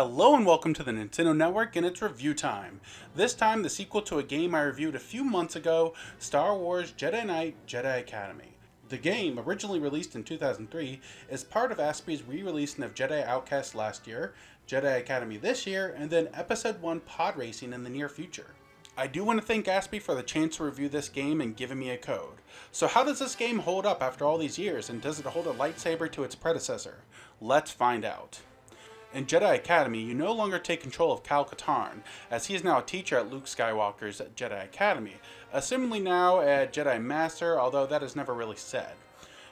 Hello and welcome to the Nintendo Network and it's review time. This time the sequel to a game I reviewed a few months ago, Star Wars Jedi Knight Jedi Academy. The game, originally released in 2003, is part of Aspy's re-releasing of Jedi Outcast last year, Jedi Academy this year, and then Episode 1 Pod Racing in the near future. I do want to thank Aspy for the chance to review this game and giving me a code. So how does this game hold up after all these years, and does it hold a lightsaber to its predecessor? Let's find out. In Jedi Academy, you no longer take control of Cal Katarn, as he is now a teacher at Luke Skywalker's Jedi Academy, assumingly now a Jedi Master, although that is never really said.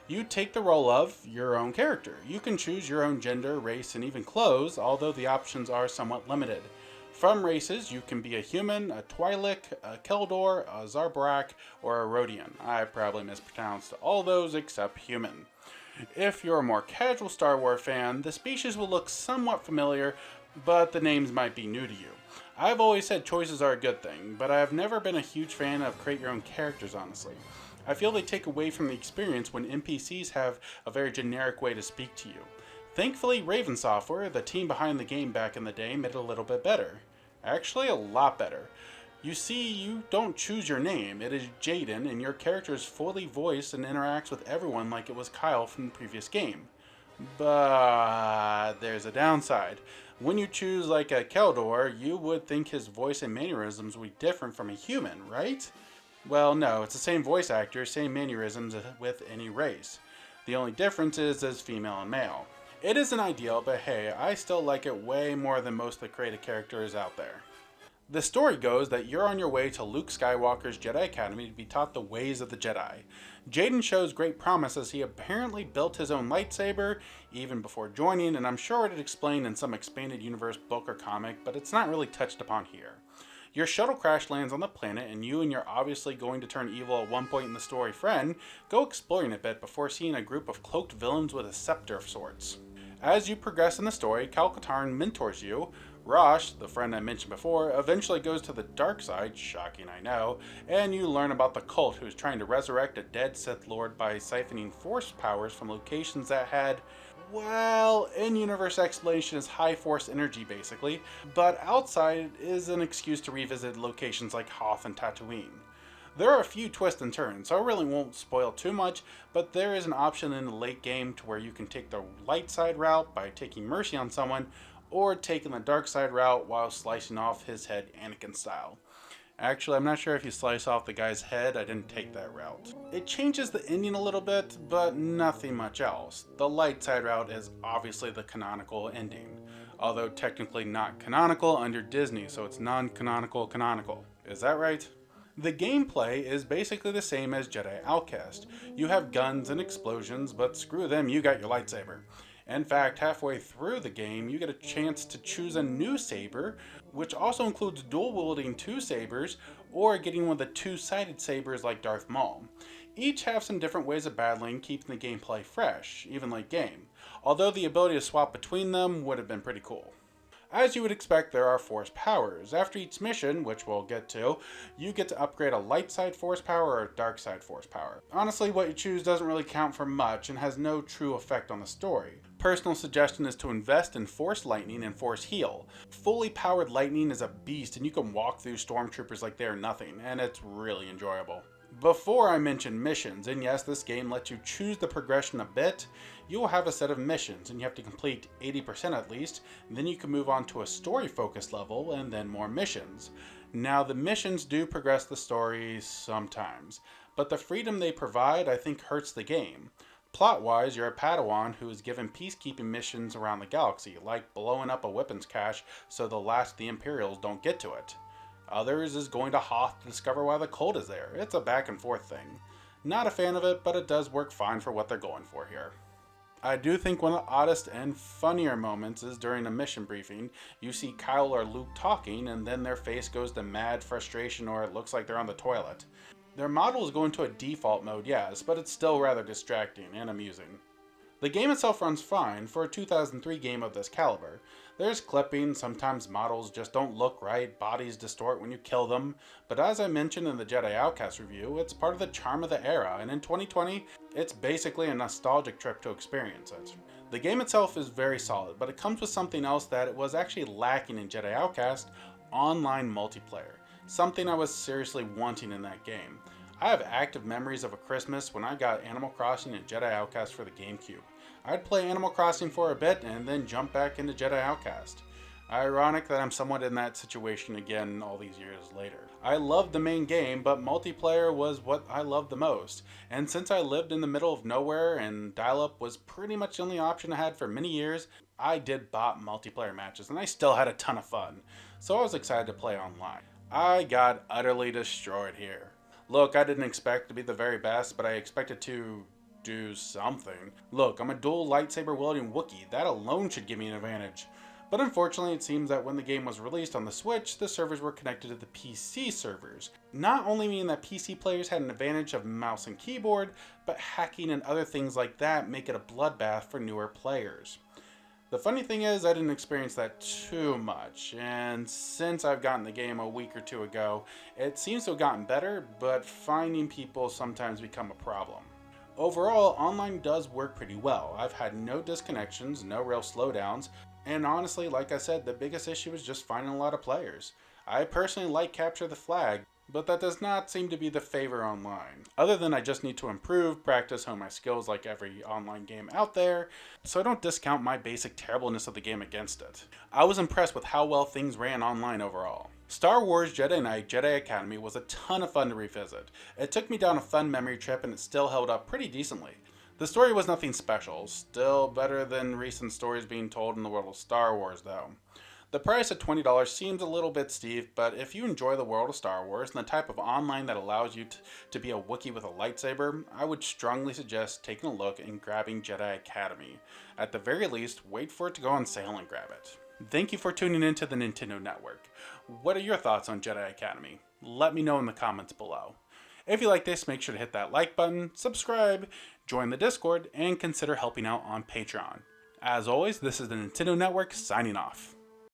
You take the role of your own character. You can choose your own gender, race, and even clothes, although the options are somewhat limited. From races, you can be a human, a Twi'lek, a Keldor, a Zarbrak, or a Rodian. I probably mispronounced all those except human. If you're a more casual Star Wars fan, the species will look somewhat familiar, but the names might be new to you. I've always said choices are a good thing, but I've never been a huge fan of create your own characters, honestly. I feel they take away from the experience when NPCs have a very generic way to speak to you. Thankfully, Raven Software, the team behind the game back in the day, made it a little bit better. Actually, a lot better. You see, you don't choose your name, it is Jaden, and your character is fully voiced and interacts with everyone like it was Kyle from the previous game. But there's a downside. When you choose like a Keldor, you would think his voice and mannerisms would be different from a human, right? Well, no, it's the same voice actor, same mannerisms with any race. The only difference is as female and male. It isn't ideal, but hey, I still like it way more than most of the created characters out there. The story goes that you're on your way to Luke Skywalker's Jedi Academy to be taught the ways of the Jedi. Jaden shows great promise as he apparently built his own lightsaber even before joining, and I'm sure it is explained in some expanded universe book or comic, but it's not really touched upon here. Your shuttle crash lands on the planet, and you and your obviously going to turn evil at one point in the story friend go exploring a bit before seeing a group of cloaked villains with a scepter of sorts. As you progress in the story, Cal Katarn mentors you. Rosh, the friend I mentioned before, eventually goes to the dark side, shocking I know, and you learn about the cult who is trying to resurrect a dead Sith Lord by siphoning force powers from locations that had, well, in-universe explanation is high force energy basically, but outside is an excuse to revisit locations like Hoth and Tatooine. There are a few twists and turns, so I really won't spoil too much, but there is an option in the late game to where you can take the light side route by taking mercy on someone, or taking the dark side route while slicing off his head Anakin style. Actually, I'm not sure if you slice off the guy's head, I didn't take that route. It changes the ending a little bit, but nothing much else. The light side route is obviously the canonical ending, although technically not canonical under Disney, so it's non-canonical canonical. Is that right? The gameplay is basically the same as Jedi Outcast. You have guns and explosions, but screw them, you got your lightsaber. In fact, halfway through the game, you get a chance to choose a new saber, which also includes dual-wielding two sabers, or getting one of the two-sided sabers like Darth Maul. Each have some different ways of battling, keeping the gameplay fresh, even late game, although the ability to swap between them would have been pretty cool. As you would expect, there are force powers. After each mission, which we'll get to, you get to upgrade a light side force power or a dark side force power. Honestly, what you choose doesn't really count for much and has no true effect on the story. Personal suggestion is to invest in Force Lightning and Force Heal. Fully powered lightning is a beast and you can walk through stormtroopers like they're nothing, and it's really enjoyable. Before I mention missions, and yes, this game lets you choose the progression a bit, you will have a set of missions and you have to complete 80% at least, and then you can move on to a story focused level and then more missions. Now the missions do progress the story sometimes, but the freedom they provide I think hurts the game. Plot-wise, you're a Padawan who is given peacekeeping missions around the galaxy, like blowing up a weapons cache so the last of the Imperials don't get to it. Others is going to Hoth to discover why the cult is there. It's a back and forth thing. Not a fan of it, but it does work fine for what they're going for here. I do think one of the oddest and funnier moments is during a mission briefing. You see Kyle or Luke talking and then their face goes to mad frustration or it looks like they're on the toilet. Their models go into a default mode, yes, but it's still rather distracting and amusing. The game itself runs fine for a 2003 game of this caliber. There's clipping, sometimes models just don't look right, bodies distort when you kill them, but as I mentioned in the Jedi Outcast review, it's part of the charm of the era, and in 2020, it's basically a nostalgic trip to experience it. The game itself is very solid, but it comes with something else that it was actually lacking in Jedi Outcast: online multiplayer. Something I was seriously wanting in that game. I have active memories of a Christmas when I got Animal Crossing and Jedi Outcast for the GameCube. I'd play Animal Crossing for a bit and then jump back into Jedi Outcast. Ironic that I'm somewhat in that situation again all these years later. I loved the main game, but multiplayer was what I loved the most. And since I lived in the middle of nowhere and dial-up was pretty much the only option I had for many years, I did bot multiplayer matches and I still had a ton of fun. So I was excited to play online. I got utterly destroyed here. Look, I didn't expect to be the very best, but I expected to do something. Look, I'm a dual lightsaber wielding Wookiee. That alone should give me an advantage. But unfortunately, it seems that when the game was released on the Switch, the servers were connected to the PC servers. Not only meaning that PC players had an advantage of mouse and keyboard, but hacking and other things like that make it a bloodbath for newer players. The funny thing is, I didn't experience that too much, and since I've gotten the game a week or two ago, it seems to have gotten better, but finding people sometimes become a problem. Overall, online does work pretty well. I've had no disconnections, no real slowdowns, and honestly, like I said, the biggest issue is just finding a lot of players. I personally like Capture the Flag, but that does not seem to be the favor online. Other than I just need to improve, practice, hone my skills like every online game out there, so I don't discount my basic terribleness of the game against it. I was impressed with how well things ran online overall. Star Wars Jedi Knight Jedi Academy was a ton of fun to revisit. It took me down a fun memory trip and it still held up pretty decently. The story was nothing special, still better than recent stories being told in the world of Star Wars though. The price at $20 seems a little bit steep, but if you enjoy the world of Star Wars and the type of online that allows you to be a Wookiee with a lightsaber, I would strongly suggest taking a look and grabbing Jedi Academy. At the very least, wait for it to go on sale and grab it. Thank you for tuning in to the Nintendo Network. What are your thoughts on Jedi Academy? Let me know in the comments below. If you like this, make sure to hit that like button, subscribe, join the Discord, and consider helping out on Patreon. As always, this is the Nintendo Network signing off.